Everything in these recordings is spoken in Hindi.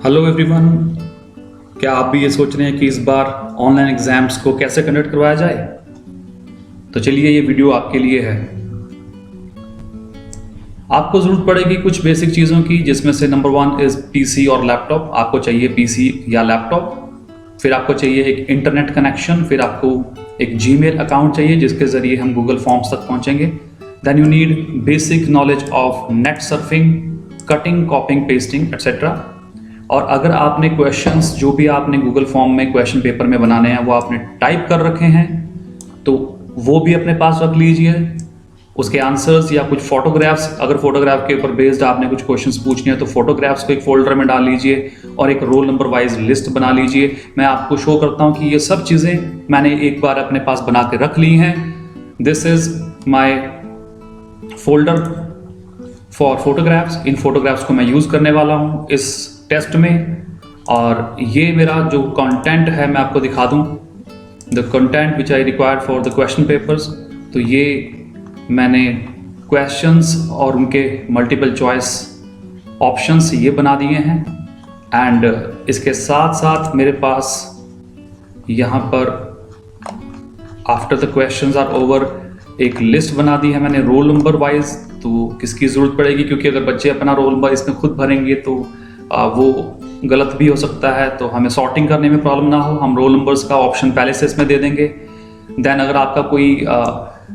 हेलो एवरीवन, क्या आप भी ये सोच रहे हैं कि इस बार ऑनलाइन एग्जाम्स को कैसे कंडक्ट करवाया जाए? तो चलिए ये वीडियो आपके लिए है। आपको ज़रूरत पड़ेगी कुछ बेसिक चीज़ों की, जिसमें से नंबर 1 इज़ पीसी और लैपटॉप। आपको चाहिए पीसी या लैपटॉप। फिर आपको चाहिए एक इंटरनेट कनेक्शन। फिर आपको एक जीमेल अकाउंट चाहिए जिसके ज़रिए हम गूगल फॉर्म्स तक पहुँचेंगे। Then you need basic knowledge of net surfing, cutting, copying, pasting etcetera. और अगर आपने क्वेश्चंस जो भी आपने गूगल फॉर्म में क्वेश्चन पेपर में बनाने हैं वो आपने टाइप कर रखे हैं तो वो भी अपने पास रख लीजिए। उसके आंसर्स या कुछ फोटोग्राफ्स, अगर फोटोग्राफ के ऊपर बेस्ड आपने कुछ क्वेश्चंस पूछने हैं तो फोटोग्राफ्स को एक फोल्डर में डाल लीजिए और एक रोल नंबर वाइज लिस्ट बना लीजिए। मैं आपको शो करता हूं कि ये सब चीज़ें मैंने एक बार अपने पास बना के रख ली हैं। This is my folder for photographs. In photographs को मैं यूज़ करने वाला हूँ इस टेस्ट में। और ये मेरा जो कंटेंट है मैं आपको दिखा दूं, the content which I required for the question papers. तो ये मैंने क्वेश्चंस और उनके मल्टीपल चॉइस ऑप्शंस ये बना दिए हैं। एंड इसके साथ साथ मेरे पास यहाँ पर after the questions are over एक लिस्ट बना दी है मैंने रोल नंबर वाइज। तो किसकी ज़रूरत पड़ेगी, क्योंकि अगर बच्चे अपना रोल नंबर इसमें खुद भरेंगे तो वो गलत भी हो सकता है, तो हमें सॉर्टिंग करने में प्रॉब्लम ना हो। हम रोल नंबर्स का ऑप्शन पहले से इसमें दे देंगे। देन अगर आपका कोई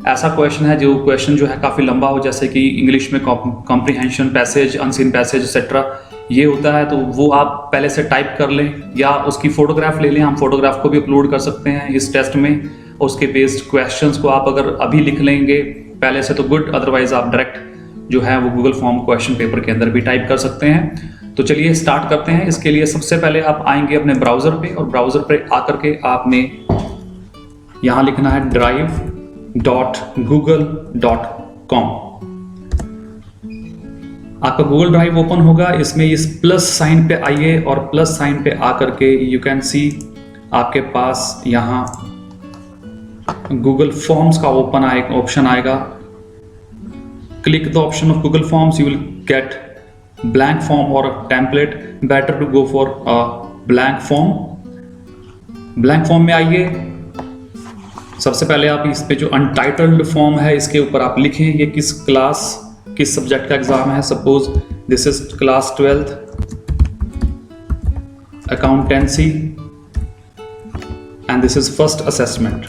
ऐसा क्वेश्चन है जो क्वेश्चन जो है काफ़ी लंबा हो, जैसे कि इंग्लिश में comprehension, passage, unseen passage etcetera ये होता है, तो वो आप पहले से टाइप कर लें या उसकी फ़ोटोग्राफ ले लें। हम फोटोग्राफ को भी अपलोड कर सकते हैं इस टेस्ट में। उसके बेस्ड क्वेश्चंस को आप अगर अभी लिख लेंगे पहले से तो गुड, अदरवाइज आप डायरेक्ट जो है वो गूगल फॉर्म क्वेश्चन पेपर के अंदर भी टाइप कर सकते हैं। तो चलिए स्टार्ट करते हैं। इसके लिए सबसे पहले आप आएंगे अपने ब्राउज़र पे और ब्राउज़र पे आकर के आपने यहाँ लिखना है drive.google.com। आपका गूगल ड्राइव ओपन होगा। इसमें इस प्लस साइन पे आइए और प्लस साइन पे आकर के यू कैन सी आपके पास यहाँ गूगल फॉर्म्स का ऑप्शन आएगा। Click the option of Google forms, you will get blank form or a template. Better to go for a blank form. blank form में आइए। सबसे पहले आप इस पे जो अनटाइटल्ड फॉर्म है इसके ऊपर आप लिखें ये किस क्लास, किस सब्जेक्ट का एग्जाम है। Suppose this is class 12th accountancy and this is first assessment.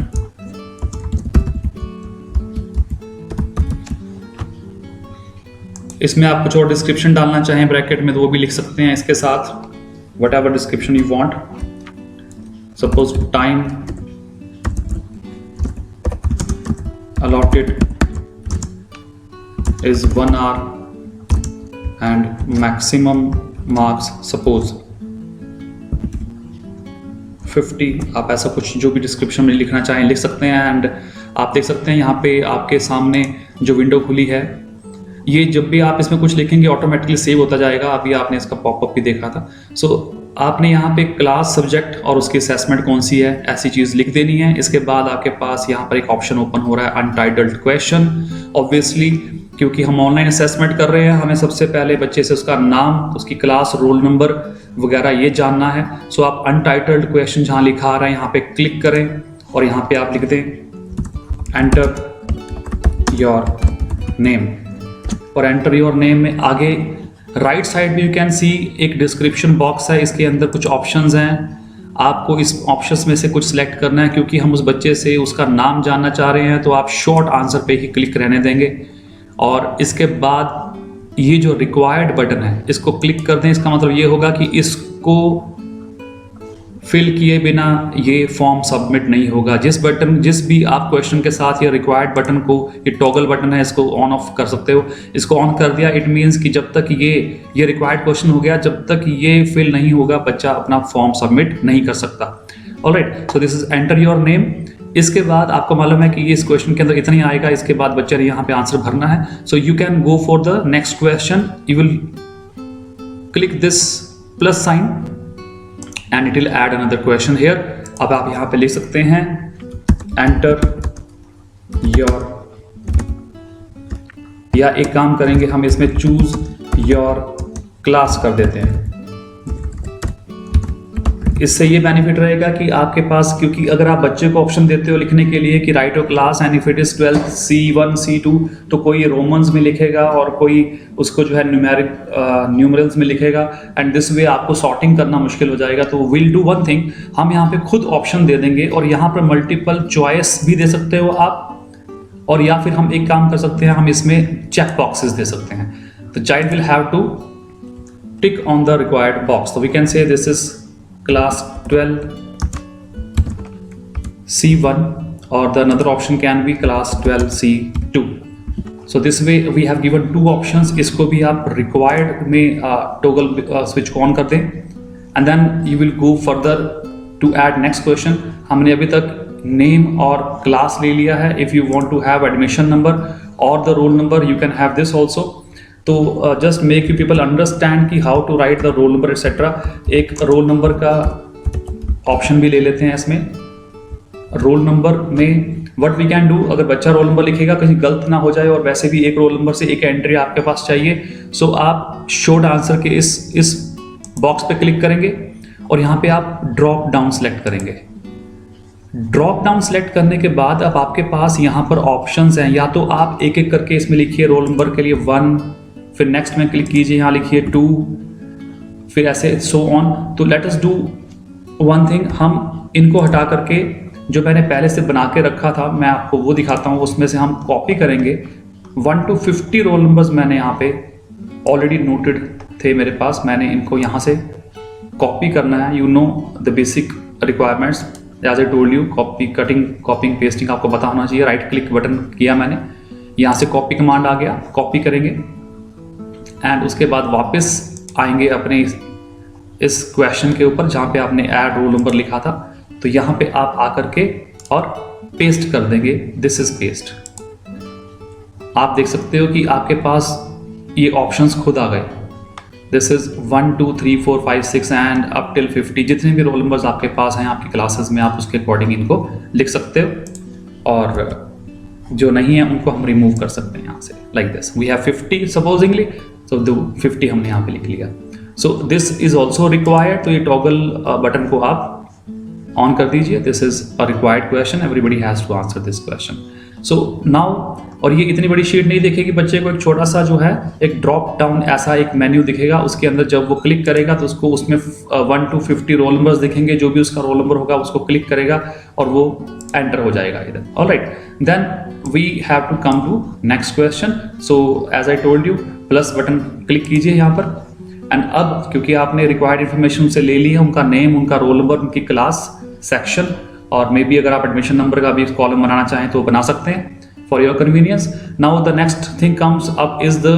इसमें आप कुछ और डिस्क्रिप्शन डालना चाहें ब्रैकेट में तो वो भी लिख सकते हैं इसके साथ, what ever description you want. Suppose time allotted is 1 hour and maximum marks suppose 50। आप ऐसा कुछ जो भी डिस्क्रिप्शन में लिखना चाहें लिख सकते हैं। एंड आप देख सकते हैं यहाँ पे आपके सामने जो विंडो खुली है, ये जब भी आप इसमें कुछ लिखेंगे ऑटोमेटिकली सेव होता जाएगा। अभी आपने इसका पॉपअप भी देखा था। सो आपने यहाँ पे क्लास, सब्जेक्ट और उसकी असेसमेंट कौन सी है ऐसी चीज़ लिख देनी है। इसके बाद आपके पास यहाँ पर एक ऑप्शन ओपन हो रहा है अनटाइटल्ड क्वेश्चन। ऑब्वियसली क्योंकि हम ऑनलाइन असेसमेंट कर रहे हैं हमें सबसे पहले बच्चे से उसका नाम, उसकी क्लास, रोल नंबर वगैरह ये जानना है। सो आप अनटाइटल्ड क्वेश्चन जहाँ लिखा आ रहा है यहाँ पे क्लिक करें और यहाँ पे आप लिख दें एंटर योर नेम। और एंटर योर नेम में आगे राइट साइड में यू कैन सी एक डिस्क्रिप्शन बॉक्स है। इसके अंदर कुछ ऑप्शंस हैं। आपको इस ऑप्शंस में से कुछ सिलेक्ट करना है। क्योंकि हम उस बच्चे से उसका नाम जानना चाह रहे हैं तो आप शॉर्ट आंसर पे ही क्लिक रहने देंगे। और इसके बाद ये जो रिक्वायर्ड बटन है इसको क्लिक कर दें। इसका मतलब ये होगा कि इसको फिल किए बिना ये फॉर्म सबमिट नहीं होगा। जिस भी आप क्वेश्चन के साथ ये रिक्वायर्ड बटन को, ये टॉगल बटन है, इसको ऑन ऑफ कर सकते हो। इसको ऑन कर दिया इट मीन्स कि जब तक ये रिक्वायर्ड क्वेश्चन हो गया, जब तक ये फिल नहीं होगा बच्चा अपना फॉर्म सबमिट नहीं कर सकता। Alright, so this is enter your name. इसके बाद आपको मालूम है कि ये इस क्वेश्चन के अंदर इतना ही आएगा। इसके बाद बच्चे ने यहाँ पे आंसर भरना है। सो you can go for the next question. You will click this plus sign and it will add another question here. अब आप यहाँ पे लिख सकते हैं enter your, या एक काम करेंगे हम इसमें choose your class कर देते हैं। इससे ये बेनिफिट रहेगा कि आपके पास, क्योंकि अगर आप बच्चे को ऑप्शन देते हो लिखने के लिए कि right your class and if it is 12 C1 C2, तो कोई रोमन्स में लिखेगा और कोई उसको जो है न्यूमरल्स में लिखेगा, एंड दिस वे आपको सॉर्टिंग करना मुश्किल हो जाएगा। तो विल डू वन थिंग, हम यहाँ पे खुद ऑप्शन दे देंगे और यहाँ पर मल्टीपल चॉइस भी दे सकते हो आप, और या फिर हम एक काम कर सकते हैं, हम इसमें चेक बॉक्सेस दे सकते हैं। The child will have to tick on the required box. तो we can say this is class 12 C1 or the another option can be class 12 C2. So this way we have given two options. इसको भी आप required में toggle switch को on कर दें, and then you will go further to add next question. हमने अभी तक name और class ले लिया है. If you want to have admission number or the roll number, you can have this also. तो just make you people understand कि how to write the roll number etcetera. एक रोल नंबर का ऑप्शन भी ले लेते हैं इसमें। रोल नंबर में व्हाट वी कैन डू, अगर बच्चा रोल नंबर लिखेगा कहीं गलत ना हो जाए, और वैसे भी एक रोल नंबर से एक एंट्री आपके पास चाहिए, सो आप शॉर्ट आंसर के इस बॉक्स पे क्लिक करेंगे और यहाँ पे आप ड्रॉप डाउन सेलेक्ट करेंगे। ड्रॉप डाउन सेलेक्ट करने के बाद अब आपके पास यहाँ पर ऑप्शंस हैं, या तो आप एक एक करके इसमें लिखिए रोल नंबर के लिए 1, फिर नेक्स्ट में क्लिक कीजिए, यहाँ लिखिए 2, फिर ऐसे सो ऑन। तो let us do one thing, हम इनको हटा करके जो मैंने पहले से बना के रखा था मैं आपको वो दिखाता हूँ, उसमें से हम कॉपी करेंगे। 1 to 50 रोल नंबर्स मैंने यहाँ पे ऑलरेडी नोटेड थे मेरे पास, मैंने इनको यहाँ से कॉपी करना है। You know the basic requirements as I told you, copy cutting copying pasting आपको पता होना चाहिए। राइट क्लिक बटन किया मैंने, यहाँ से कॉपी कमांड आ गया, कॉपी करेंगे एंड उसके बाद वापस आएंगे अपने इस क्वेश्चन के ऊपर जहाँ पे आपने ऐड रोल नंबर लिखा था। तो यहाँ पे आप आकर के और पेस्ट कर देंगे, दिस इज पेस्ट। आप देख सकते हो कि आपके पास ये ऑप्शंस खुद आ गए। This is 1 2 3 4 5 6 and up till 50, जितने भी रोल नंबर्स आपके पास हैं आपकी क्लासेस में, आप उसके अकॉर्डिंग इनको लिख सकते हो, और जो नहीं है उनको हम रिमूव कर सकते हैं यहाँ से। Like this we have 50 supposingly, तो 50 हमने यहाँ पे लिख लिया। So this is also required, तो ये टॉगल बटन को आप ऑन कर दीजिए। This is a required question, everybody has to answer this question. So now, और ये इतनी बड़ी शीट नहीं दिखेगी बच्चे को, एक छोटा सा जो है एक ड्रॉप डाउन ऐसा एक मेन्यू दिखेगा, उसके अंदर जब वो क्लिक करेगा तो उसको उसमें 1 to 50 रोल नंबर्स दिखेंगे, जो भी उसका रोल नंबर होगा उसको क्लिक करेगा और वो एंटर हो जाएगा इधर। Alright, then we have to come to next question. So as I told you, plus button click कीजिए यहाँ पर, एंड अब क्योंकि आपने रिक्वायर्ड इन्फॉर्मेशन से ले ली है, उनका नेम, उनका रोल नंबर, उनकी क्लास, सेक्शन, और मे बी अगर आप एडमिशन नंबर का भी कॉलम बनाना चाहें तो बना सकते हैं for your convenience. Now the next thing comes up is the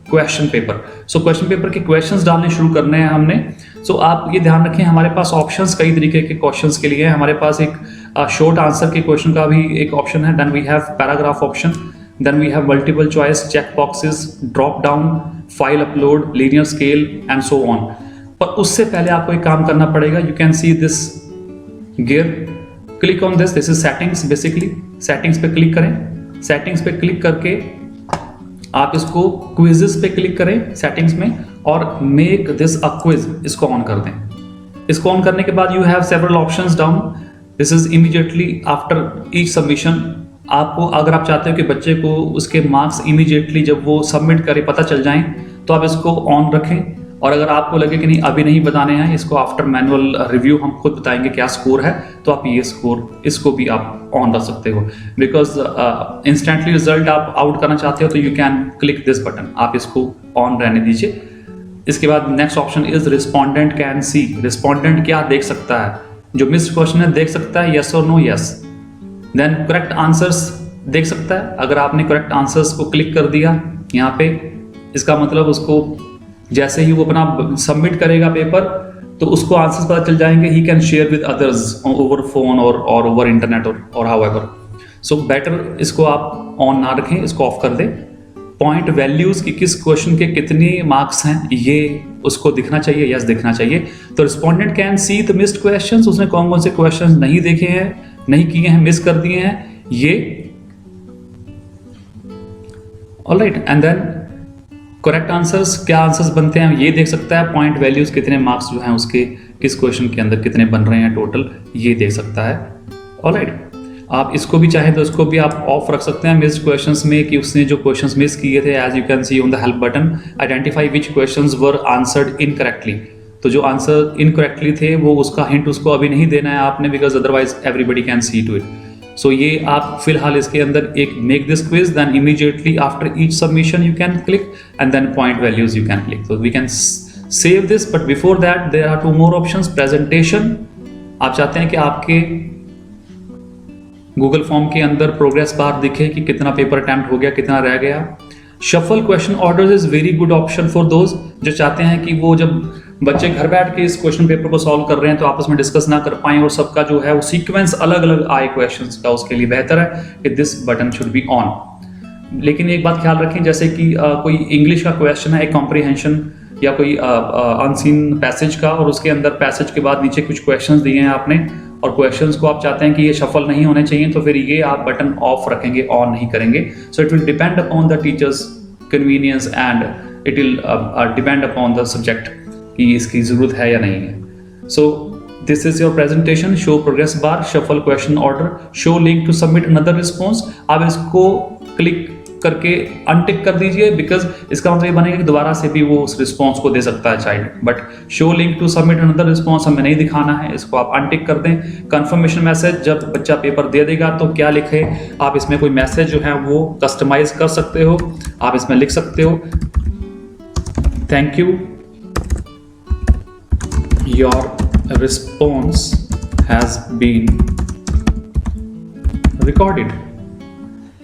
question paper. So question paper के क्वेश्चंस डालने शुरू करने हैं हमने। सो आप ये ध्यान रखें, हमारे पास ऑप्शंस कई तरीके के क्वेश्चंस के लिए है। हमारे पास एक शॉर्ट आंसर के क्वेश्चन का भी एक ऑप्शन है, then we have paragraph option, then we have multiple choice, check boxes, drop down, file upload, linear scale and so on. पर उससे पहले आपको एक काम करना पड़ेगा। You can see this gear, click on this is settings. Basically settings पे क्लिक करें, सेटिंग्स पे क्लिक करके आप इसको क्विजेस पे क्लिक करें सेटिंग्स में, और मेक दिस अ क्विज, इसको ऑन कर दें। इसको ऑन करने के बाद you have several options down. This is immediately after each submission. आपको अगर आप चाहते हो कि बच्चे को उसके मार्क्स इमीडिएटली जब वो सबमिट करे पता चल जाएं, तो आप इसको ऑन रखें। और अगर आपको लगे कि नहीं अभी नहीं बताने हैं, इसको आफ्टर मैनुअल रिव्यू हम खुद बताएंगे क्या स्कोर है, तो आप ये स्कोर, इसको भी आप ऑन रख सकते हो। बिकॉज इंस्टेंटली रिजल्ट आप आउट करना चाहते हो तो you can click this button, आप इसको ऑन रहने दीजिए। इसके बाद next option is respondent can see. Respondent क्या देख सकता है, जो मिस्ड क्वेश्चन है देख सकता है, यस और no, yes. Then correct answers देख सकता है। अगर आपने करेक्ट आंसर्स को क्लिक कर दिया यहाँ पे, इसका मतलब उसको जैसे ही वो अपना सबमिट करेगा पेपर, तो उसको आंसर्स पता चल जाएंगे। He can share with others over phone और ओवर इंटरनेट और हाउएवर। सो बेटर इसको आप ऑन ना रखें, इसको ऑफ कर दें। पॉइंट वैल्यूज की किस क्वेश्चन के कितने मार्क्स हैं ये उसको दिखना चाहिए, यस दिखना चाहिए। तो respondent can see the missed questions, उसने कौन कौन से क्वेश्चंस नहीं देखे हैं, नहीं किए हैं, मिस कर दिए हैं ये। Alright, and then correct answers, क्या आंसर्स बनते हैं ये देख सकता है, पॉइंट वैल्यूज कितने मार्क्स जो हैं उसके किस क्वेश्चन के अंदर कितने बन रहे हैं टोटल, ये देख सकता है। ऑलराइट, आप इसको भी चाहें तो इसको भी आप ऑफ रख सकते हैं मिस्ड क्वेश्चंस में, कि उसने जो क्वेश्चंस मिस किए थे, as you can see on the help button, identify which questions were answered incorrectly. तो जो आंसर इनकरेक्टली थे वो उसका हिंट उसको अभी नहीं देना है आपने, because otherwise everybody can see to it. So ये आप फिलहाल इसके अंदर एक make this quiz, then immediately after each submission you can click and then point values you can click. तो we can save this, but before that there are 2 more options. Presentation, आप चाहते हैं कि आपके गूगल फॉर्म के अंदर प्रोग्रेस बार दिखे कि कितना पेपर अटेम्प्ट हो गया, कितना रह गया। Shuffle question orders is very good option for those जो चाहते हैं कि वो जब बच्चे घर बैठ के इस क्वेश्चन पेपर को सॉल्व कर रहे हैं तो आपस में डिस्कस ना कर पाएं और सबका जो है वो सीक्वेंस अलग अलग आए क्वेश्चंस का, उसके लिए बेहतर है कि this button should be on. लेकिन एक बात ख्याल रखें, जैसे कि कोई इंग्लिश का क्वेश्चन है, एक कॉम्प्रीहेंशन या कोई अनसीन पैसेज का, और उसके अंदर पैसेज के बाद नीचे कुछ क्वेश्चंस दिए हैं आपने और क्वेश्चंस को आप चाहते हैं कि ये शफल नहीं होने चाहिए, तो फिर ये आप बटन ऑफ रखेंगे, ऑन नहीं करेंगे। So it will depend upon the teacher's convenience and it will depend upon the subject कि इसकी जरूरत है या नहीं है। So this is your presentation, show progress bar, shuffle question order, show link to submit another response. आप इसको क्लिक करके अनटिक कर दीजिए, बिकॉज इसका मतलब ये बनेगा कि दोबारा से भी वो उस रिस्पॉन्स को दे सकता है child. But show link to submit another response हमें नहीं दिखाना है, इसको आप अनटिक कर दें। कंफर्मेशन मैसेज, जब बच्चा पेपर दे देगा तो क्या लिखे, आप इसमें कोई मैसेज जो है वो कस्टमाइज कर सकते हो। आप इसमें लिख सकते हो, thank you, your response has been recorded.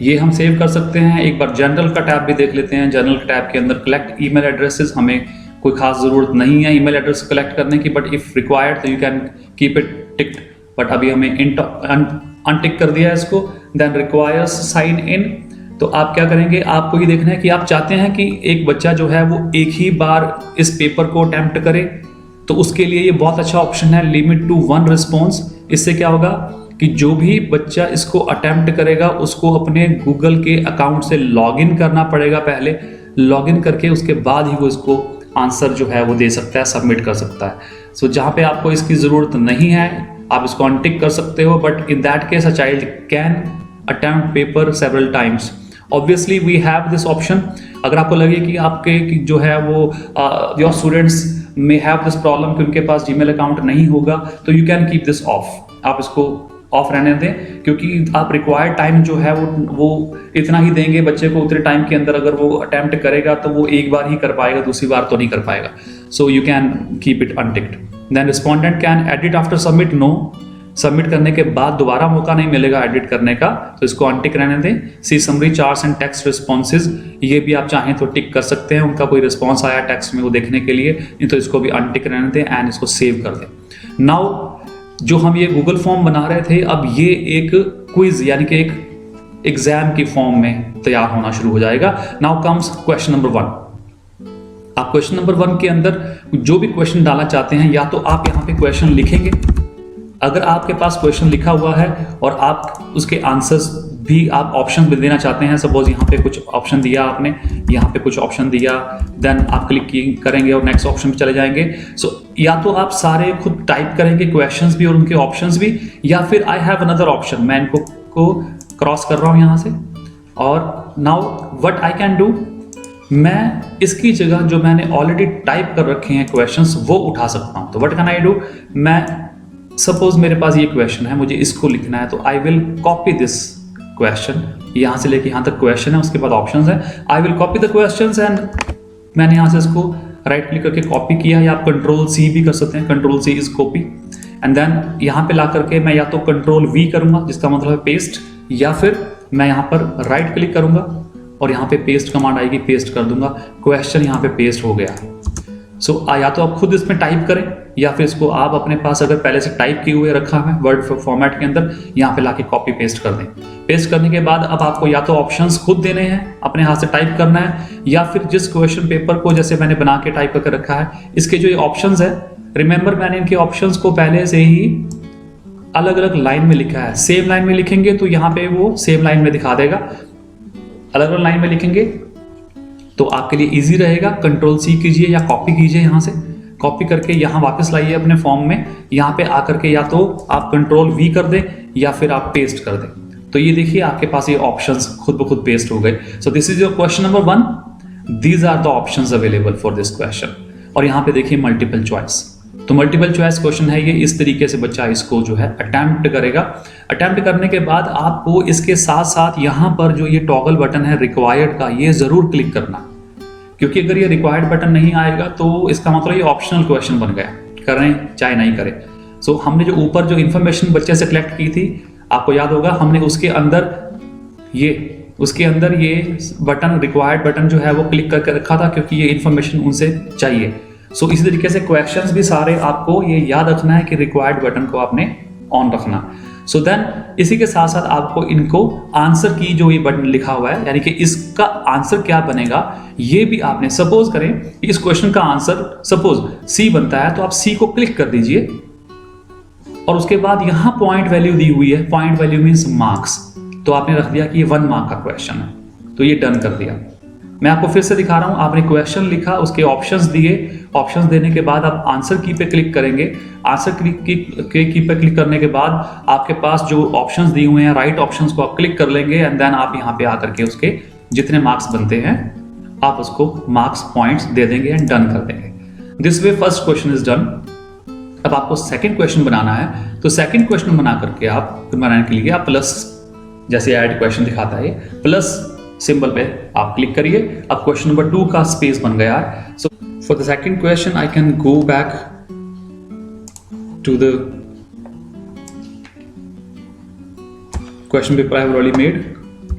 ये हम सेव कर सकते हैं। एक बार जनरल का टैब भी देख लेते हैं। जनरल टैब के अंदर कलेक्ट ईमेल एड्रेसेस, हमें कोई खास ज़रूरत नहीं है ईमेल एड्रेस कलेक्ट करने की, बट इफ़ रिक्वायर्ड तो you can keep it ticked, but अभी हमें अनटिक कर दिया है इसको। देन रिक्वायर्स साइन इन, तो आप क्या करेंगे, आपको ये देखना है कि आप चाहते हैं कि एक बच्चा जो है वो एक ही बार इस पेपर को अटेम्प्ट करे, तो उसके लिए ये बहुत अच्छा ऑप्शन है, लिमिट टू 1 रिस्पॉन्स। इससे क्या होगा कि जो भी बच्चा इसको अटेम्प्ट करेगा उसको अपने गूगल के अकाउंट से लॉगिन करना पड़ेगा पहले, लॉगिन करके उसके बाद ही वो इसको आंसर जो है वो दे सकता है, सबमिट कर सकता है। सो जहाँ पे आपको इसकी ज़रूरत नहीं है आप इसको अनटिक कर सकते हो, but in that case a child can attempt paper several times. Obviously we have this option. अगर आपको लगे कि आपके जो है वो your students may have this problem कि उनके पास जीमेल अकाउंट नहीं होगा, तो you can keep this off. आप इसको ऑफ रहने दें, क्योंकि आप रिक्वायर्ड टाइम जो है वो इतना ही देंगे बच्चे को। उतने टाइम के अंदर अगर वो अटेम्प्ट करेगा तो वो एक बार ही कर पाएगा, दूसरी बार तो नहीं कर पाएगा। So you can keep it unticked. Then respondent can edit after submit, no, submit करने के बाद दोबारा मौका नहीं मिलेगा एडिट करने का, तो इसको अनटिक रहने दें। See summary charts and text responses, ये भी आप चाहें तो टिक कर सकते हैं, उनका कोई रिस्पॉन्स आया टेक्स्ट में वो देखने के लिए, नहीं तो इसको भी अनटिक रहने दें एंड इसको सेव कर दें। नाउ जो हम ये गूगल फॉर्म बना रहे थे, अब ये एक क्विज यानी कि एक एग्जाम की फॉर्म में तैयार होना शुरू हो जाएगा। Now comes question number 1। आप क्वेश्चन नंबर 1 के अंदर जो भी क्वेश्चन डालना चाहते हैं, या तो आप यहाँ पे क्वेश्चन लिखेंगे, अगर आपके पास क्वेश्चन लिखा हुआ है और आप उसके आंसर्स भी आप ऑप्शन भी देना चाहते हैं, सपोज यहाँ पे कुछ ऑप्शन दिया आपने, यहाँ पे कुछ ऑप्शन दिया, देन आप क्लिक करेंगे और नेक्स्ट ऑप्शन पे चले जाएंगे। सो या तो आप सारे खुद टाइप करेंगे क्वेश्चंस भी और उनके ऑप्शंस भी, या फिर आई हैव अनदर ऑप्शन, मैं इनको को क्रॉस कर रहा हूँ यहाँ से। और now what I can do, मैं इसकी जगह जो मैंने ऑलरेडी टाइप कर रखे हैं क्वेश्चंस वो उठा सकता हूँ। तो व्हाट कैन आई डू, मैं सपोज मेरे पास ये क्वेश्चन है, मुझे इसको लिखना है, तो I will copy this question, यहाँ से लेके यहाँ तक क्वेश्चन है, उसके बाद ऑप्शंस है। I will copy the questions and मैंने यहाँ से इसको राइट क्लिक करके कॉपी किया, या आप कंट्रोल C भी कर सकते हैं, control C is copy, and then यहाँ पे ला करके मैं या तो कंट्रोल V करूँगा जिसका मतलब है पेस्ट, या फिर मैं यहाँ पर राइट क्लिक करूँगा और यहाँ पे पेस्ट कमांड आएगी, पेस्ट कर दूंगा, क्वेश्चन यहाँ पे पेस्ट हो गया। सो या तो आप खुद इसमें टाइप करें, या फिर इसको आप अपने पास अगर पहले से टाइप किए हुए रखा है वर्ड फॉर्मेट के अंदर, यहाँ पे लाके कॉपी पेस्ट कर दें। पेस्ट करने के बाद अब आपको या तो ऑप्शंस खुद देने हैं, अपने हाथ से टाइप करना है, या फिर जिस क्वेश्चन पेपर को जैसे मैंने बना के टाइप करके रखा है, इसके जो ये ऑप्शंस है, रिमेंबर मैंने इनके ऑप्शंस को पहले से ही अलग अलग लाइन में लिखा है। सेम लाइन में लिखेंगे तो यहाँ पे वो सेम लाइन में दिखा देगा, अलग अलग लाइन में लिखेंगे तो आपके लिए इजी रहेगा, कंट्रोल सी कीजिए या कॉपी कीजिए, यहाँ से कॉपी करके यहाँ वापस लाइए अपने फॉर्म में, यहाँ पे आकर के या तो आप कंट्रोल वी कर दें या फिर आप पेस्ट कर दें। तो ये देखिए आपके पास ये ऑप्शंस खुद ब खुद पेस्ट हो गए। So this is your question number 1, these are the options available for this question. और यहाँ पे देखिए मल्टीपल चॉइस, तो मल्टीपल चॉइस क्वेश्चन है ये, इस तरीके से बच्चा इसको जो है अटेम्प्ट करेगा। अटेम्प्ट करने के बाद आपको इसके साथ साथ यहाँ पर जो ये टॉगल बटन है रिक्वायर्ड का, ये जरूर क्लिक करना, क्योंकि अगर ये रिक्वायर्ड बटन नहीं आएगा तो इसका मतलब ये ऑप्शनल क्वेश्चन बन गया, करें चाहे नहीं करें। सो हमने जो ऊपर जो इन्फॉर्मेशन बच्चे से कलेक्ट की थी, आपको याद होगा हमने उसके अंदर ये बटन रिक्वायर्ड बटन जो है वो क्लिक करके रखा था, क्योंकि ये इन्फॉर्मेशन उनसे चाहिए। सो इसी तरीके से क्वेश्चंस भी सारे आपको ये याद रखना है कि रिक्वायर्ड बटन को आपने ऑन रखना। सो देन इसी के साथ साथ आपको इनको आंसर की जो ये बटन लिखा हुआ है, यानी कि इसका आंसर क्या बनेगा ये भी आपने, सपोज करें इस क्वेश्चन का आंसर सपोज सी बनता है, तो आप सी को क्लिक कर दीजिए और उसके बाद यहां पॉइंट वैल्यू दी हुई है, पॉइंट वैल्यू मींस मार्क्स, तो आपने रख दिया कि ये 1 मार्क का क्वेश्चन है, तो ये डन कर दिया। मैं आपको फिर से दिखा रहा हूं, आपने क्वेश्चन लिखा, उसके ऑप्शंस दिए, ऑप्शंस देने के बाद आप आंसर की पे क्लिक करेंगे। आंसर की पे क्लिक करने के बाद आपके पास जो ऑप्शंस दिए हुए हैं, राइट ऑप्शंस को आप क्लिक कर लेंगे एंड देन आप यहाँ पे आकर के उसके जितने मार्क्स बनते हैं आप उसको मार्क्स पॉइंट्स दे देंगे एंड डन कर देंगे। This way first question is done. अब आपको सेकंड क्वेश्चन बनाना है, तो सेकंड क्वेश्चन बना करके आप बनाने के लिए आप प्लस, जैसे ऐड क्वेश्चन दिखाता है, प्लस सिंबल पे आप क्लिक करिए। अब क्वेश्चन नंबर 2 का स्पेस बन गया है। So for the second question I can go back to the question paper I have already made,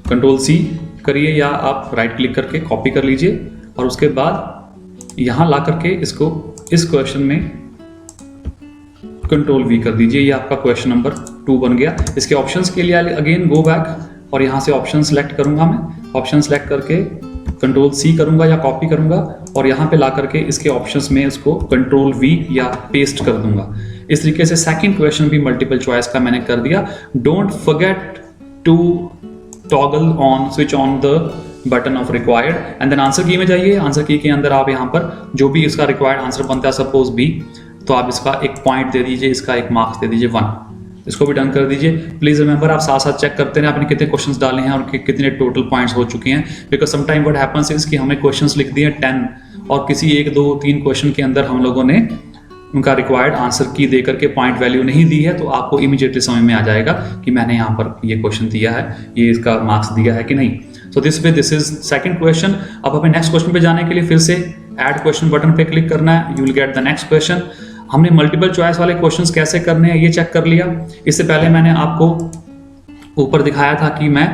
control C करिए या आप राइट क्लिक करके कॉपी कर लीजिए और उसके बाद यहां ला करके इसको इस क्वेश्चन में कंट्रोल वी कर दीजिए, ये आपका क्वेश्चन नंबर 2 बन गया। इसके ऑप्शंस के लिए अगेन गो बैक और यहां से ऑप्शन सेलेक्ट करूंगा, मैं ऑप्शन सेलेक्ट करके कंट्रोल सी करूंगा या कॉपी करूंगा और यहां पे ला करके इसके ऑप्शंस में इसको कंट्रोल वी या पेस्ट कर दूंगा। इस तरीके से सेकंड क्वेश्चन भी मल्टीपल चॉइस का मैंने कर दिया। Don't forget to toggle on, switch on the button of required and then answer key में जाइए। आंसर की के अंदर आप यहाँ पर जो भी इसका रिक्वायर्ड आंसर बनता है, सपोज बी, तो आप इसका एक पॉइंट दे दीजिए, इसका एक मार्क्स दे दीजिए 1, इसको भी डन कर दीजिए। प्लीज रिमेंबर आप साथ साथ चेक करते हैं आपने कितने क्वेश्चंस डाले हैं और कितने टोटल पॉइंट्स हो चुके हैं, because sometime what happens is कि हमने क्वेश्चंस लिख दिए 10 और किसी 1 2 3 क्वेश्चन के अंदर हम लोगों ने उनका रिक्वायर्ड आंसर की दे करके पॉइंट वैल्यू नहीं दी है, तो आपको इमीडिएटली समझ में आ जाएगा कि मैंने यहाँ पर ये क्वेश्चन दिया है, ये इसका मार्क्स दिया है कि नहीं। सो this way this is second question. अब हमें नेक्स्ट क्वेश्चन पे जाने के लिए फिर से ऐड क्वेश्चन बटन पे क्लिक करना है, you will get the next question. हमने मल्टीपल चॉइस वाले क्वेश्चंस कैसे करने हैं ये चेक कर लिया। इससे पहले मैंने आपको ऊपर दिखाया था कि मैं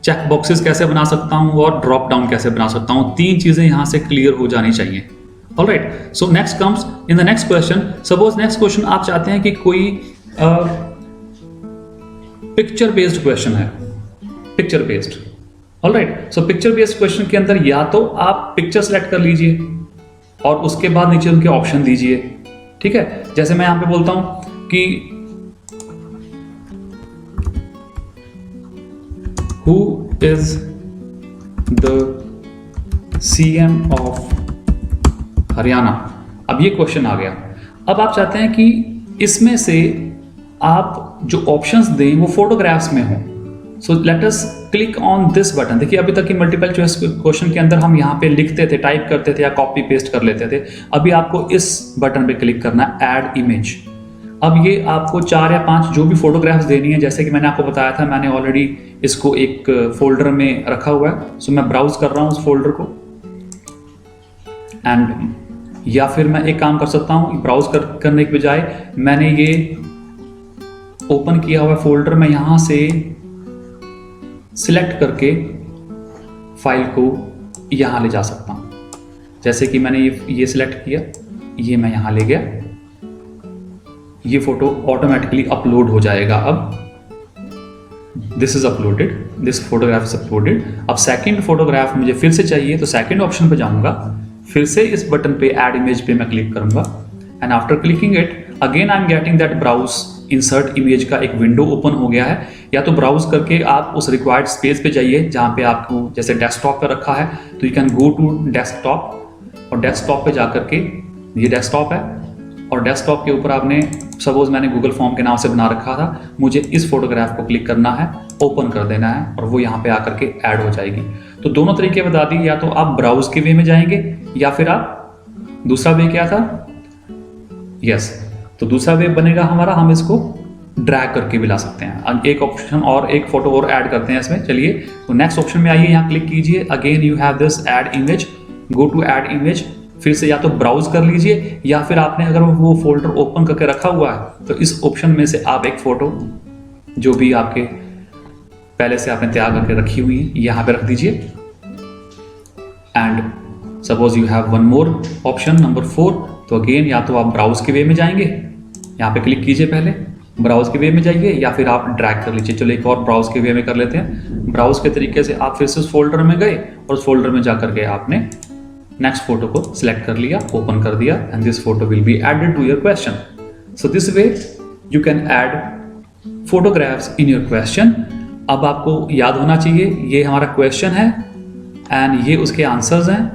चेक बॉक्सेस कैसे बना सकता हूं और ड्रॉप डाउन कैसे बना सकता हूं। 3 चीजें यहां से क्लियर हो जानी चाहिए। Alright, so next comes in the next question. Suppose next question आप चाहते हैं कि कोई पिक्चर बेस्ड क्वेश्चन है, picture based. Alright, so picture based question के अंदर या तो आप पिक्चर सेलेक्ट कर लीजिए और उसके बाद नीचे उनके ऑप्शन दीजिए, ठीक है। जैसे मैं यहां पे बोलता हूं कि who is the CM of Haryana. अब ये क्वेश्चन आ गया। अब आप चाहते हैं कि इसमें से आप जो ऑप्शंस दें वो फोटोग्राफ्स में हो। So let us click on this button. देखिए अभी तक की मल्टीपल चॉइस क्वेश्चन के अंदर हम यहाँ पे लिखते थे, टाइप करते थे या कॉपी पेस्ट कर लेते थे। अभी आपको इस बटन पे क्लिक करना है, ऐड इमेज। अब ये आपको 4 या 5 जो भी फोटोग्राफ्स देनी है, जैसे कि मैंने आपको बताया था, मैंने ऑलरेडी इसको एक फोल्डर में रखा हुआ है। सो मैं ब्राउज कर रहा हूँ उस फोल्डर को एंड या फिर मैं एक काम कर सकता हूँ, ब्राउज करने के बजाय मैंने ये ओपन किया हुआ फोल्डर में यहाँ से सिलेक्ट करके फाइल को यहाँ ले जा सकता हूँ। जैसे कि मैंने ये सिलेक्ट किया, ये मैं यहाँ ले गया, ये फोटो ऑटोमेटिकली अपलोड हो जाएगा। अब this is uploaded, this photograph is uploaded. अब सेकंड फोटोग्राफ मुझे फिर से चाहिए, तो सेकंड ऑप्शन पे जाऊंगा, फिर से इस बटन पे ऐड इमेज पे मैं क्लिक करूंगा and after clicking it again I am getting that browse insert image का एक विंडो ओपन हो गया है। या तो ब्राउज करके आप उस रिक्वायर्ड स्पेस पे जाइए जहाँ पे आपको जैसे डेस्कटॉप पे रखा है, तो you can go to desktop और डेस्कटॉप पे जा करके, ये डेस्कटॉप है और डेस्कटॉप के ऊपर आपने सपोज मैंने गूगल फॉर्म के नाम से बना रखा था, मुझे इस फोटोग्राफ को क्लिक करना है, ओपन कर देना है और वो यहाँ पे आकर के ऐड हो जाएगी। तो दोनों तरीके बता दिए, या तो आप ब्राउज के वे में जाएंगे या फिर आप, दूसरा वे क्या था, यस, तो दूसरा वे बनेगा हमारा, हम इसको ड्रैग करके भी ला सकते हैं। एक ऑप्शन और, एक फोटो और ऐड करते हैं इसमें। चलिए तो नेक्स्ट ऑप्शन में आइए, यहाँ क्लिक कीजिए, again you have this add image, go to add image, फिर से या तो ब्राउज कर लीजिए या फिर आपने अगर वो फोल्डर ओपन करके रखा हुआ है तो इस ऑप्शन में से आप एक फोटो जो भी आपके पहले से आपने तैयार करके रखी हुई है यहाँ पे रख दीजिए। And suppose you have one more option number 4, तो अगेन या तो आप ब्राउज के वे में जाएंगे, यहाँ पे क्लिक कीजिए, पहले ब्राउज के वे में जाइए या फिर आप ड्रैग कर लीजिए। चलो एक और ब्राउज के वे में कर लेते हैं। ब्राउज के तरीके से आप फिर से उस फोल्डर में गए और उस फोल्डर में जाकर के आपने नेक्स्ट फोटो को सिलेक्ट कर लिया, ओपन कर दिया, and this photo will be added to your question. So this way you can add photographs in your question. अब आपको याद होना चाहिए ये हमारा क्वेश्चन है एंड ये उसके आंसर्स हैं,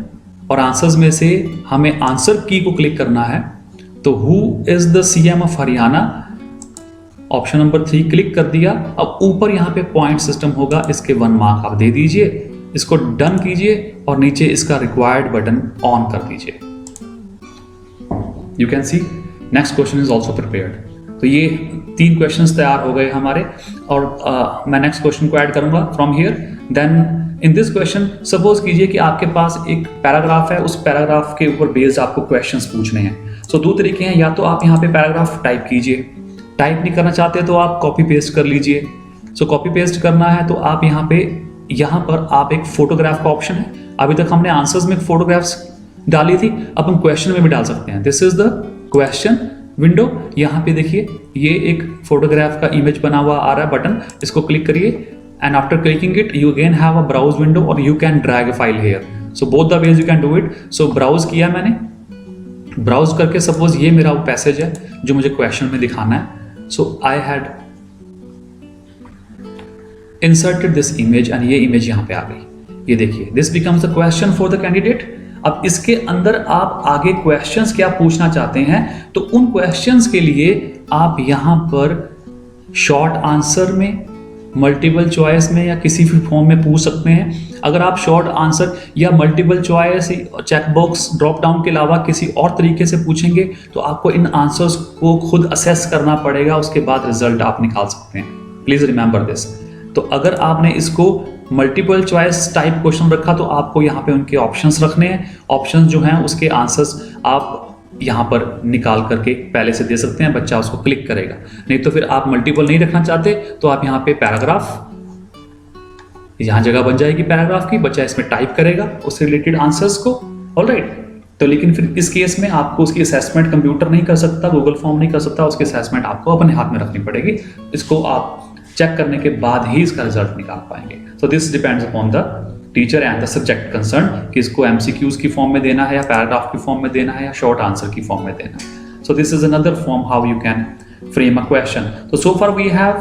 और आंसर्स में से हमें आंसर की को क्लिक करना है। तो who is the CM of Haryana, option number 3 click कर दिया। अब ऊपर यहाँ पे पॉइंट सिस्टम होगा, इसके 1 मार्क आप दे दीजिए, इसको डन कीजिए और नीचे इसका रिक्वायर्ड बटन ऑन कर दीजिए। You can C next question is also prepared. तो ये 3 क्वेश्चंस तैयार हो गए हमारे, और मैं नेक्स्ट क्वेश्चन को ऐड करूंगा from here. Then in this question suppose कीजिए कि आपके पास एक पैराग्राफ है, उस पैराग्राफ के ऊपर बेस्ड आपको क्वेश्चंस पूछने हैं। सो 2 तरीके हैं, या तो आप यहाँ पे पैराग्राफ टाइप कीजिए, टाइप नहीं करना चाहते तो आप कॉपी पेस्ट कर लीजिए। सो कॉपी पेस्ट करना है तो आप यहाँ पर आप एक फोटोग्राफ का ऑप्शन है, अभी तक हमने आंसर्स में फोटोग्राफ्स डाली थी, अब हम क्वेश्चन में भी डाल सकते हैं। This is the question window. यहाँ पे देखिए ये एक फोटोग्राफ का इमेज बना हुआ आ रहा है बटन, इसको क्लिक करिए and after clicking it you again have a browse window और you can drag a file here. So both the ways you can do it. So browse किया मैंने, ब्राउज करके सपोज ये मेरा वो पैसेज है जो मुझे क्वेश्चन में दिखाना है। So I had inserted this image and ये इमेज यहाँ पे आ गई, ये देखिए, this becomes the question for the candidate. अब इसके अंदर आप आगे क्वेश्चंस क्या पूछना चाहते हैं, तो उन क्वेश्चंस के लिए आप यहाँ पर शॉर्ट आंसर में, मल्टीपल चॉइस में या किसी भी फॉर्म में पूछ सकते हैं। अगर आप शॉर्ट आंसर या multiple choice checkbox drop down के अलावा किसी और तरीके से पूछेंगे तो आपको इन आंसर्स को खुद असेस करना पड़ेगा, उसके बाद रिजल्ट आप निकाल सकते हैं। Please remember this. तो अगर आपने इसको मल्टीपल चॉइस टाइप क्वेश्चन रखा तो आपको यहाँ पे उनके ऑप्शंस रखने हैं, ऑप्शंस जो हैं उसके आंसर्स आप यहाँ पर निकाल करके पहले से दे सकते हैं, बच्चा उसको क्लिक करेगा। नहीं तो फिर आप मल्टीपल नहीं रखना चाहते तो आप यहाँ पे पैराग्राफ, यहाँ जगह बन जाएगी पैराग्राफ की, बच्चा इसमें टाइप करेगा उससे रिलेटेड आंसर्स को। ऑलराइट, तो लेकिन फिर इस केस में आपको उसकी असेसमेंट कंप्यूटर नहीं कर सकता, गूगल फॉर्म नहीं कर सकता, उसकी असेसमेंट आपको अपने हाथ में रखनी पड़ेगी। इसको आप चेक करने के बाद ही इसका रिजल्ट निकाल पाएंगे। So this depends upon the teacher and the subject concern कि इसको एमसीक्यूज की फॉर्म में देना है या पैराग्राफ की फॉर्म में देना है या शॉर्ट आंसर की फॉर्म में देना है। So this is another form how you can frame a question. तो so far we have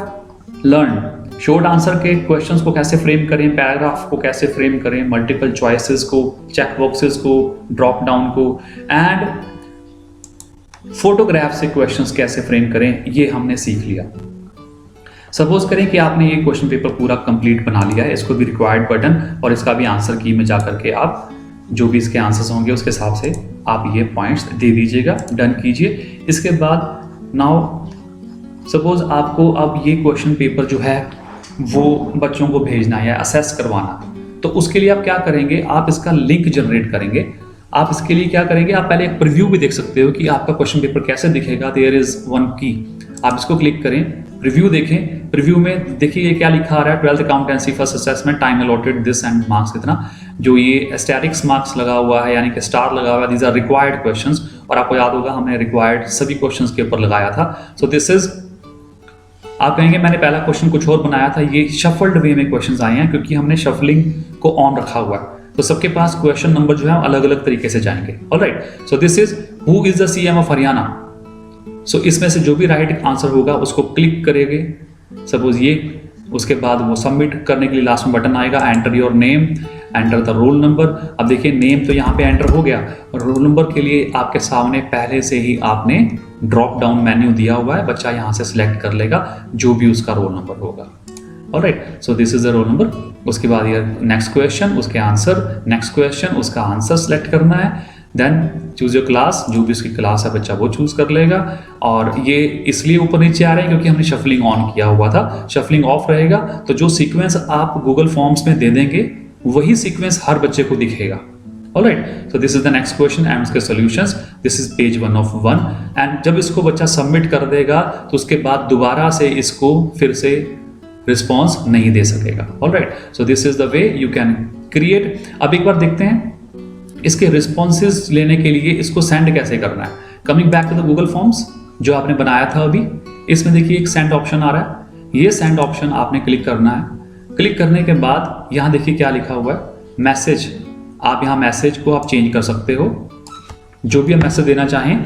learn short answer के क्वेश्चंस को कैसे फ्रेम करें, पैराग्राफ को कैसे फ्रेम करें, मल्टीपल चॉइसेस को, चेक बॉक्सेस को, ड्रॉप डाउन को, एंड फोटोग्राफ से क्वेश्चंस कैसे फ्रेम करें, ये हमने सीख लिया। सपोज करें कि आपने ये क्वेश्चन पेपर पूरा कंप्लीट बना लिया है, इसको भी रिक्वायर्ड बटन और इसका भी आंसर की में जाकर के आप जो भी इसके आंसर्स होंगे उसके हिसाब से आप ये पॉइंट्स दे दीजिएगा, डन कीजिए। इसके बाद नाउ सपोज आपको अब ये क्वेश्चन पेपर जो है वो बच्चों को भेजना है या असेस करवाना, तो उसके लिए आप क्या करेंगे, आप इसका लिंक जनरेट करेंगे। आप इसके लिए क्या करेंगे, आप पहले एक प्रीव्यू भी देख सकते हो कि आपका क्वेश्चन पेपर कैसे दिखेगा। देयर इज वन की, आप इसको क्लिक करें, रिव्यू देखें। रिव्यू में देखिए ये क्या लिखा आ रहा है, 12th accountancy first assessment, time allotted this and marks इतना। जो ये एस्टेरिक्स मार्क्स लगा हुआ है यानी कि स्टार लगा हुआ है, दीज आर रिक्वायर्ड क्वेश्चंस, और आपको याद होगा हमने रिक्वायर्ड सभी क्वेश्चंस के ऊपर लगाया था। सो दिस इज, आप कहेंगे मैंने पहला क्वेश्चन कुछ और बनाया था, ये शफल्ड वे में क्वेश्चंस आए हैं क्योंकि हमने शफलिंग को ऑन रखा हुआ है, तो सबके पास क्वेश्चन नंबर जो है अलग अलग तरीके से जाएंगे। Alright, so this is who is the CM of Haryana, so इसमें से जो भी राइट आंसर होगा उसको क्लिक करेंगे, सपोज ये, उसके बाद वो सबमिट करने के लिए लास्ट में बटन आएगा, enter your name, enter the roll number. अब देखिए नेम तो यहाँ पे एंटर हो गया, और रोल नंबर के लिए आपके सामने पहले से ही आपने ड्रॉप डाउन मेन्यू दिया हुआ है, बच्चा यहाँ से सिलेक्ट कर लेगा जो भी उसका रोल नंबर होगा। Alright, so this is the roll number. उसके बाद ये नेक्स्ट क्वेश्चन, उसके आंसर, नेक्स्ट क्वेश्चन, उसका आंसर सेलेक्ट करना है, देन चूज योर क्लास, जो भी उसकी क्लास है बच्चा वो चूज कर लेगा। और ये इसलिए ऊपर नीचे आ रहे हैं क्योंकि हमने शफलिंग ऑन किया हुआ था, शफलिंग ऑफ रहेगा तो जो सीक्वेंस आप गूगल फॉर्म्स में दे देंगे वही सीक्वेंस हर बच्चे को दिखेगा। Alright, so this is the next question and उसके solutions, this is page 1 of 1। And जब इसको बच्चा सबमिट कर देगा तो उसके बाद दोबारा से इसको फिर से रिस्पॉन्स नहीं दे सकेगा। Alright, so this is the way you can create. अब एक बार देखते हैं इसके रिस्पॉन्सेज लेने के लिए इसको सेंड कैसे करना है। Coming back to the Google forms जो आपने बनाया था अभी, इसमें देखिए एक सेंड ऑप्शन आ रहा है, ये सेंड ऑप्शन आपने क्लिक करना है। क्लिक करने के बाद यहाँ देखिए क्या लिखा हुआ है, मैसेज। आप यहाँ मैसेज को आप चेंज कर सकते हो, जो भी आप मैसेज देना चाहें,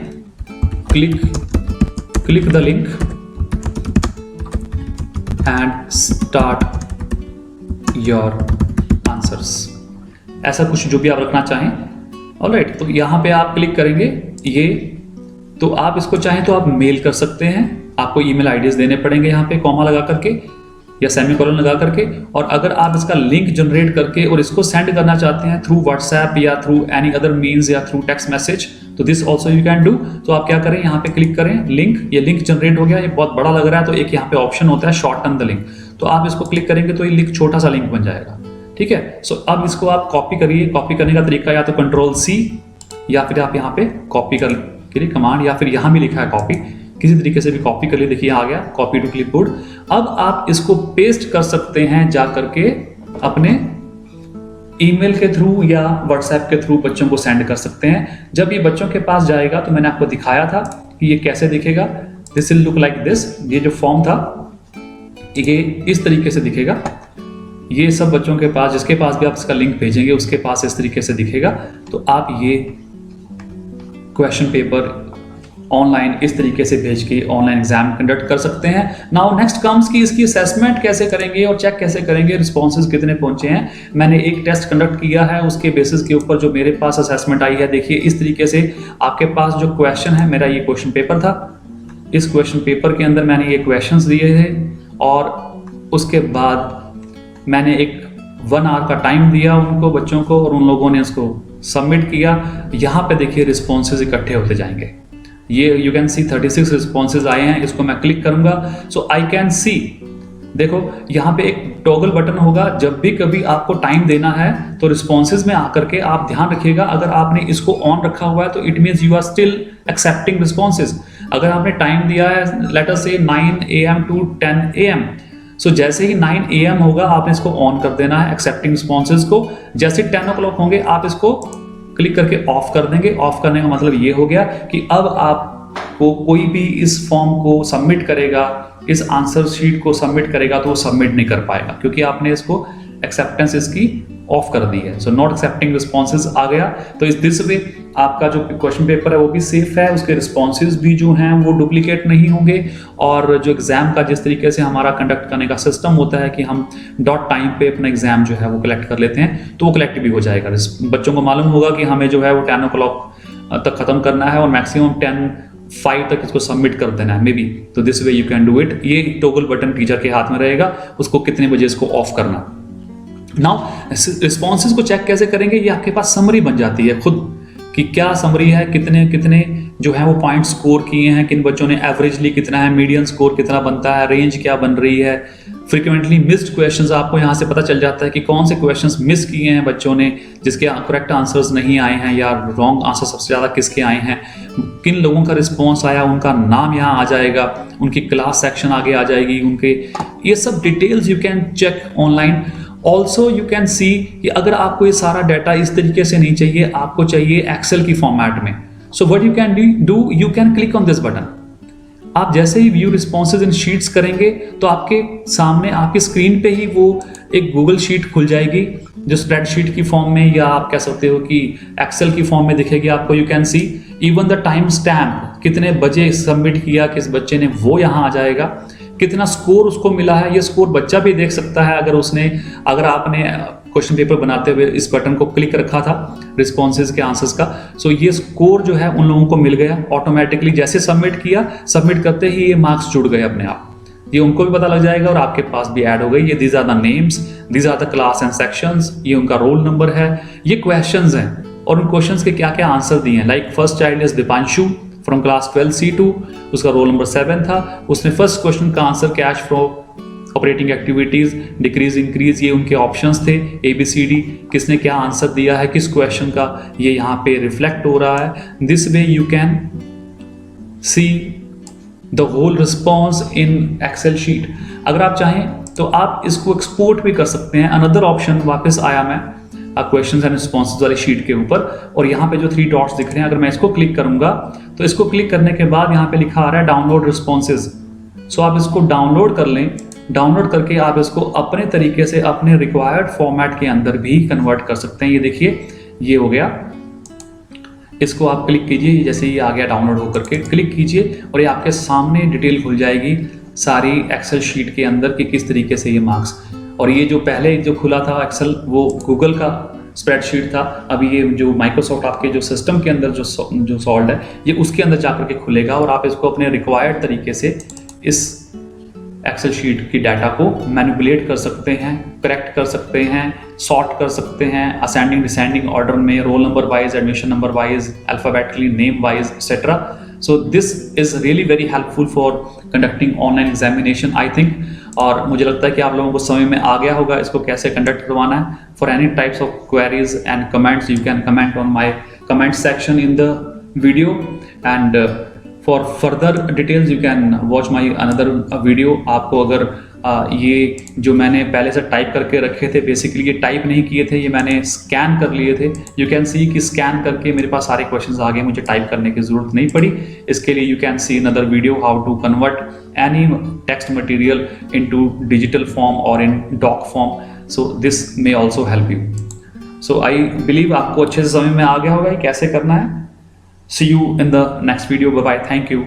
click the link and start your answers, ऐसा कुछ जो भी आप रखना चाहें। ऑलराइट, तो यहाँ पे आप क्लिक करेंगे ये, तो आप इसको चाहें तो आप मेल कर सकते हैं, आपको ईमेल आईडीज देने पड़ेंगे यहाँ पे कॉमा लगा करके या सेमीकोलन लगा करके। और अगर आप इसका लिंक जनरेट करके और इसको सेंड करना चाहते हैं थ्रू व्हाट्सएप या थ्रू एनी अदर मीन्स या थ्रू टेक्स्ट मैसेज, तो this also you can do. तो आप क्या करें, यहाँ पे क्लिक करें लिंक, ये लिंक जनरेट हो गया, ये बहुत बड़ा लग रहा है तो एक यहाँ पे ऑप्शन होता है शॉर्टन द लिंक, तो आप इसको क्लिक करेंगे तो ये लिंक छोटा सा लिंक बन जाएगा। ठीक है, सो अब इसको आप कॉपी करिए। कॉपी करने का तरीका या तो Ctrl+C या फिर आप यहाँ पे कॉपी करिए कमांड, या फिर यहाँ भी लिखा है कॉपी, किसी तरीके से भी कॉपी कर लिए। देखिए आ गया कॉपी टू क्लिपबोर्ड। अब आप इसको पेस्ट कर सकते हैं जा करके अपने ईमेल के थ्रू या व्हाट्सएप के थ्रू बच्चों को सेंड कर सकते हैं। जब ये बच्चों के पास जाएगा तो मैंने आपको दिखाया था कि ये कैसे दिखेगा, this will look like this. ये जो फॉर्म था ये इस तरीके से दिखेगा, ये सब बच्चों के पास, जिसके पास भी आप इसका लिंक भेजेंगे उसके पास इस तरीके से दिखेगा। तो आप ये क्वेश्चन पेपर ऑनलाइन इस तरीके से भेज के ऑनलाइन एग्जाम कंडक्ट कर सकते हैं। नाउ नेक्स्ट कम्स कि इसकी असेसमेंट कैसे करेंगे और चेक कैसे करेंगे रिस्पॉन्सेज कितने पहुंचे हैं। मैंने एक टेस्ट कंडक्ट किया है, उसके बेसिस के ऊपर जो मेरे पास असेसमेंट आई है, देखिए इस तरीके से आपके पास जो क्वेश्चन है, मेरा ये क्वेश्चन पेपर था, इस क्वेश्चन पेपर के अंदर मैंने ये क्वेश्चंस दिए थे और उसके बाद मैंने एक 1 आवर का टाइम दिया उनको बच्चों को और उन लोगों ने उसको सबमिट किया। यहाँ पे देखिए रिस्पॉन्सेज इकट्ठे होते जाएंगे, ये यू कैन सी 36 रिस्पॉन्सेज आए हैं। इसको मैं क्लिक करूंगा सो आई कैन सी, देखो यहाँ पे एक टॉगल बटन होगा, जब भी कभी आपको टाइम देना है तो रिस्पॉन्सेज में आकर के आप ध्यान रखिएगा, अगर आपने इसको ऑन रखा हुआ है तो it means you are still accepting responses. अगर आपने टाइम दिया है लेट अस से 9 AM to 10 AM, सो जैसे ही 9 AM होगा आपने इसको ऑन कर देना है एक्सेप्टिंग रिस्पॉन्सेज को। जैसे 10 o'clock होंगे आप इसको क्लिक करके ऑफ कर देंगे। ऑफ करने का मतलब ये हो गया कि अब आपको कोई भी इस फॉर्म को सबमिट करेगा, इस आंसर शीट को सबमिट करेगा तो वो सबमिट नहीं कर पाएगा क्योंकि आपने इसको एक्सेप्टेंस इसकी ऑफ कर दी है। सो नॉट एक्सेप्टिंग रिस्पॉन्सेज आ गया। तो इस दिस वे आपका जो क्वेश्चन पेपर है वो भी सेफ है, उसके रिस्पॉन्सेज भी जो हैं वो डुप्लीकेट नहीं होंगे। और जो एग्जाम का जिस तरीके से हमारा कंडक्ट करने का सिस्टम होता है कि हम डॉट टाइम पे अपना एग्जाम जो है वो कलेक्ट कर लेते हैं, तो वो कलेक्ट भी हो जाएगा। बच्चों को मालूम होगा कि हमें जो है वो 10 o'clock तक खत्म करना है और मैक्सिमम 10:05 तक इसको सबमिट कर देना है मे बी। तो this way you can do it. ये टॉगल बटन टीचर के हाथ में रहेगा, उसको कितने बजे इसको ऑफ करना। नाउ रिस्पॉन्सेज को चेक कैसे करेंगे, ये आपके पास समरी बन जाती है खुद कि क्या समरी है, कितने कितने जो है वो पॉइंट स्कोर किए हैं, किन बच्चों ने एवरेजली कितना है, मीडियन स्कोर कितना बनता है, रेंज क्या बन रही है, फ्रीक्वेंटली मिस्ड क्वेश्चंस आपको यहाँ से पता चल जाता है कि कौन से क्वेश्चंस मिस किए हैं बच्चों ने, जिसके करेक्ट आंसर्स नहीं आए हैं या रॉन्ग आंसर सबसे ज़्यादा किसके आए हैं, किन लोगों का रिस्पॉन्स आया उनका नाम यहाँ आ जाएगा, उनकी क्लास सेक्शन आगे आ जाएगी, उनके ये सब details you can check online. Also you can see कि अगर आपको ये सारा डाटा इस तरीके से नहीं चाहिए, आपको चाहिए एक्सेल की फॉर्मेट में, so what you can do, you can click on this button. आप जैसे ही व्यू रिस्पॉन्सेज इन शीट्स करेंगे तो आपके सामने आपकी स्क्रीन पे ही वो एक गूगल शीट खुल जाएगी जो स्प्रेडशीट की फॉर्म में, या आप कह सकते हो कि एक्सेल की फॉर्म में दिखेगी आपको। You can see even the time stamp, कितने बजे सबमिट किया किस बच्चे ने, वो यहाँ आ जाएगा। कितना स्कोर उसको मिला है, ये स्कोर बच्चा भी देख सकता है अगर आपने क्वेश्चन पेपर बनाते हुए इस बटन को क्लिक रखा था रिस्पॉन्सेज के आंसर्स का। सो ये स्कोर जो है उन लोगों को मिल गया ऑटोमेटिकली, जैसे सबमिट किया, सबमिट करते ही ये मार्क्स जुड़ गए अपने आप, ये उनको भी पता लग जाएगा और आपके पास भी ऐड हो गई। ये these are the names, these are the class and sections, ये उनका रोल नंबर है, ये क्वेश्चंस हैं और उन क्वेश्चंस के क्या क्या आंसर दिए हैं। Like first child is Deepanshu from class 12C2, उसका रोल नंबर 7 था, उसने फर्स्ट क्वेश्चन का answer cash from operating activities decrease increase, ये उनके ऑप्शंस थे ABCD, किसने क्या आंसर दिया है किस क्वेश्चन का, ये यहाँ पे रिफ्लेक्ट हो रहा है। This way you can see the whole response in Excel sheet. अगर आप चाहें तो आप इसको एक्सपोर्ट भी कर सकते हैं। अनदर ऑप्शन, वापस आया मैं क्वेश्चंस एंड रिस्पॉन्सेज वाली शीट के ऊपर, और यहाँ पे जो 3 डॉट्स दिख रहे हैं, अगर मैं इसको क्लिक करूंगा तो इसको क्लिक करने के बाद यहाँ पे लिखा आ रहा है डाउनलोड रिस्पॉन्सेज। सो आप इसको डाउनलोड कर लें, डाउनलोड करके आप इसको अपने तरीके से अपने रिक्वायर्ड फॉर्मेट के अंदर भी कन्वर्ट कर सकते हैं। ये देखिए ये हो गया, इसको आप क्लिक कीजिए, जैसे ये आ गया डाउनलोड होकर के, क्लिक कीजिए और ये आपके सामने डिटेल खुल जाएगी सारी एक्सेल शीट के अंदर कि किस तरीके से ये मार्क्स। और ये जो पहले जो खुला था एक्सेल वो गूगल का स्प्रेडशीट था, अभी ये जो माइक्रोसॉफ्ट आपके जो सिस्टम के अंदर जो सॉल्व है ये उसके अंदर जाकर के खुलेगा और आप इसको अपने रिक्वायर्ड तरीके से इस एक्सेल शीट की डाटा को मैनिपुलेट कर सकते हैं, करेक्ट कर सकते हैं, सॉर्ट कर सकते हैं असेंडिंग डिसेंडिंग ऑर्डर में, roll number wise, admission number wise, alphabetically, name wise etcetera. So this is really very helpful for conducting online examination I think. और मुझे लगता है कि आप लोगों को समझ में आ गया होगा इसको कैसे कंडक्ट करवाना है। For any types of queries and comments you can comment on my comment section in the video, and for further details you can watch my another video. आपको अगर ये जो मैंने पहले से टाइप करके रखे थे, बेसिकली ये टाइप नहीं किए थे, ये मैंने स्कैन कर लिए थे। यू कैन सी कि स्कैन करके मेरे पास सारे क्वेश्चंस आ गए, मुझे टाइप करने की जरूरत नहीं पड़ी। इसके लिए you can see another video how to convert any text material into digital form और in doc form. So this may also help you. So I believe आपको अच्छे से समझ में आ गया होगा कैसे करना है। See you in the next video. Bye bye. Thank you.